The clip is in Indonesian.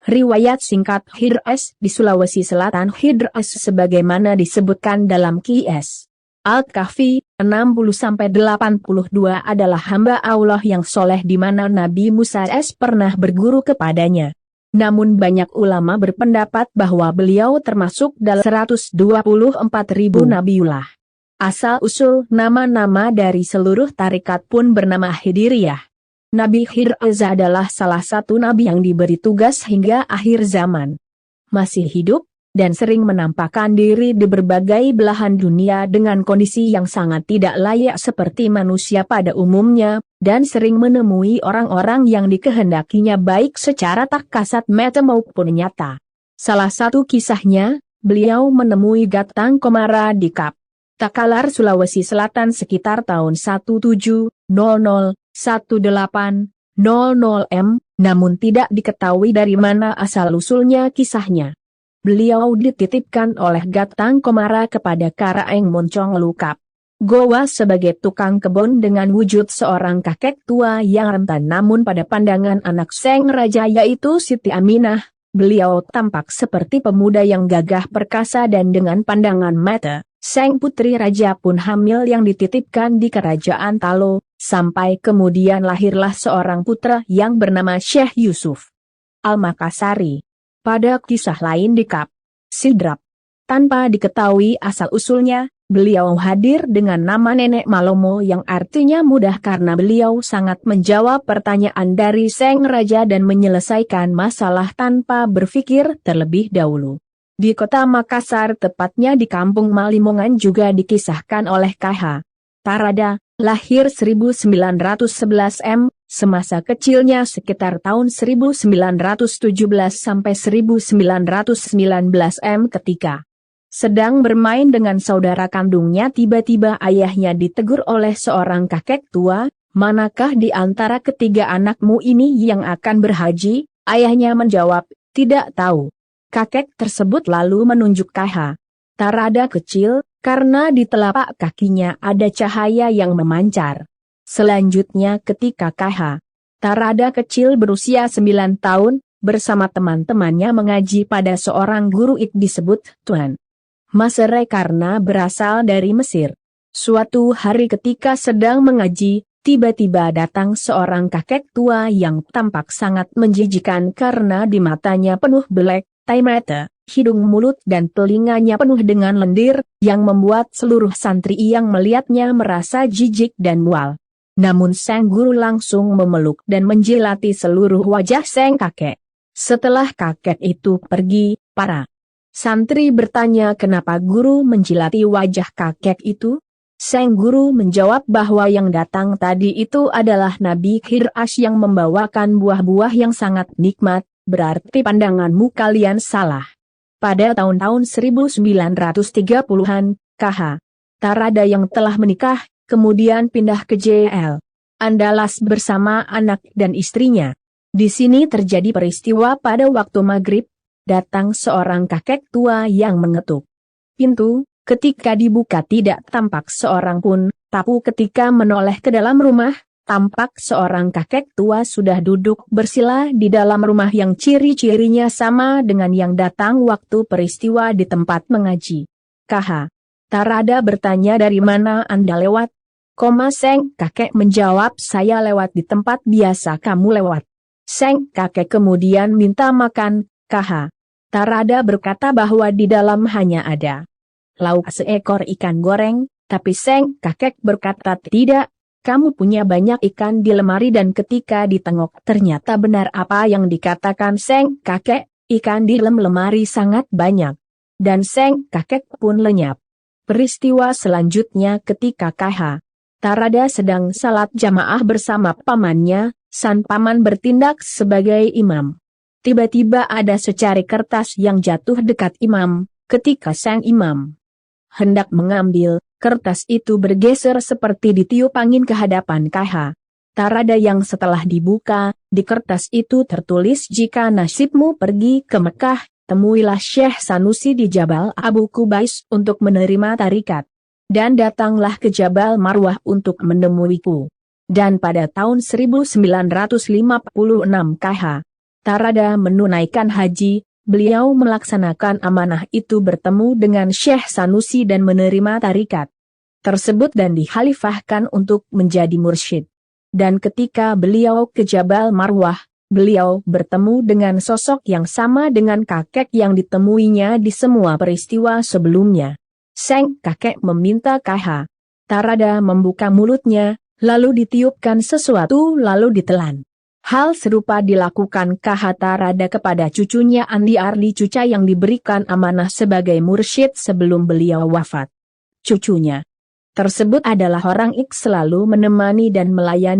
Riwayat singkat Hidres di Sulawesi Selatan. Hidres sebagaimana disebutkan dalam Qs. Al-Kahfi 60-82 adalah hamba Allah yang soleh di mana Nabi Musa pernah berguru kepadanya. Namun banyak ulama berpendapat bahwa beliau termasuk dalam 124.000 Nabiullah. Asal-usul nama-nama dari seluruh tarikat pun bernama Hidiriyah. Nabi Hidres adalah salah satu nabi yang diberi tugas hingga akhir zaman. Masih hidup, dan sering menampakkan diri di berbagai belahan dunia dengan kondisi yang sangat tidak layak seperti manusia pada umumnya, dan sering menemui orang-orang yang dikehendakinya baik secara tak kasat mata maupun nyata. Salah satu kisahnya, beliau menemui Gatang Komara di Kap Takalar, Sulawesi Selatan sekitar tahun 1700-1800 m, namun tidak diketahui dari mana asal-usulnya kisahnya. Beliau dititipkan oleh Gatang Komara kepada Karaeng Moncong Lukap Goa sebagai tukang kebun dengan wujud seorang kakek tua yang rentan, namun pada pandangan anak Seng Raja yaitu Siti Aminah, beliau tampak seperti pemuda yang gagah perkasa dan dengan pandangan mata. Sang putri raja pun hamil yang dititipkan di kerajaan Talo, sampai kemudian lahirlah seorang putra yang bernama Syekh Yusuf Al-Makassari. Pada kisah lain di Kap Sidrap, tanpa diketahui asal-usulnya, beliau hadir dengan nama Nenek Malomo yang artinya mudah karena beliau sangat menjawab pertanyaan dari Sang Raja dan menyelesaikan masalah tanpa berpikir terlebih dahulu. Di kota Makassar, tepatnya di kampung Malimongan juga dikisahkan oleh KH Tarada, lahir 1911 m, semasa kecilnya sekitar tahun 1917 sampai 1919 m ketika sedang bermain dengan saudara kandungnya tiba-tiba ayahnya ditegur oleh seorang kakek tua, manakah di antara ketiga anakmu ini yang akan berhaji? Ayahnya menjawab, tidak tahu. Kakek tersebut lalu menunjuk KH Tarada kecil, karena di telapak kakinya ada cahaya yang memancar. Selanjutnya ketika KH Tarada kecil berusia 9 tahun, bersama teman-temannya mengaji pada seorang guru disebut Tuan Masere karena berasal dari Mesir. Suatu hari ketika sedang mengaji, tiba-tiba datang seorang kakek tua yang tampak sangat menjijikan karena di matanya penuh belek, tai mata, hidung mulut dan telinganya penuh dengan lendir, yang membuat seluruh santri yang melihatnya merasa jijik dan mual. Namun sang guru langsung memeluk dan menjilati seluruh wajah sang kakek. Setelah kakek itu pergi, para santri bertanya kenapa guru menjilati wajah kakek itu. Sang guru menjawab bahwa yang datang tadi itu adalah Nabi Hidres yang membawakan buah-buah yang sangat nikmat, berarti pandanganmu kalian salah. Pada tahun-tahun 1930-an, KH Tarada yang telah menikah, kemudian pindah ke JL Andalas bersama anak dan istrinya. Di sini terjadi peristiwa pada waktu maghrib, datang seorang kakek tua yang mengetuk pintu, ketika dibuka tidak tampak seorang pun, tapi ketika menoleh ke dalam rumah, tampak seorang kakek tua sudah duduk bersila di dalam rumah yang ciri-cirinya sama dengan yang datang waktu peristiwa di tempat mengaji. KH Tarada bertanya dari mana Anda lewat? Seng kakek menjawab saya lewat di tempat biasa kamu lewat. Seng kakek kemudian minta makan. KH Tarada berkata bahwa di dalam hanya ada lauk seekor ikan goreng, tapi Seng kakek berkata tidak. Kamu punya banyak ikan di lemari dan ketika ditengok ternyata benar apa yang dikatakan Seng kakek, ikan di dalam lemari sangat banyak. Dan Seng kakek pun lenyap. Peristiwa selanjutnya ketika KH Tarada sedang salat jamaah bersama pamannya, sang paman bertindak sebagai imam. Tiba-tiba ada secari kertas yang jatuh dekat imam, ketika sang imam hendak mengambil, kertas itu bergeser seperti ditiup angin ke hadapan KH Tarada yang setelah dibuka, di kertas itu tertulis jika nasibmu pergi ke Mekah, temuilah Syekh Sanusi di Jabal Abu Kubais untuk menerima tarikat. Dan datanglah ke Jabal Marwah untuk menemuiku. Dan pada tahun 1956 KH Tarada menunaikan haji, beliau melaksanakan amanah itu bertemu dengan Syekh Sanusi dan menerima tarikat tersebut dan dikhalifahkan untuk menjadi mursyid. Dan ketika beliau ke Jabal Marwah, beliau bertemu dengan sosok yang sama dengan kakek yang ditemuinya di semua peristiwa sebelumnya. Sang kakek meminta KH Tarada membuka mulutnya, lalu ditiupkan sesuatu lalu ditelan. Hal serupa dilakukan KH Tarada kepada cucunya Andi Ardi Cuca yang diberikan amanah sebagai mursyid sebelum beliau wafat. Cucunya tersebut adalah orang X selalu menemani dan melayani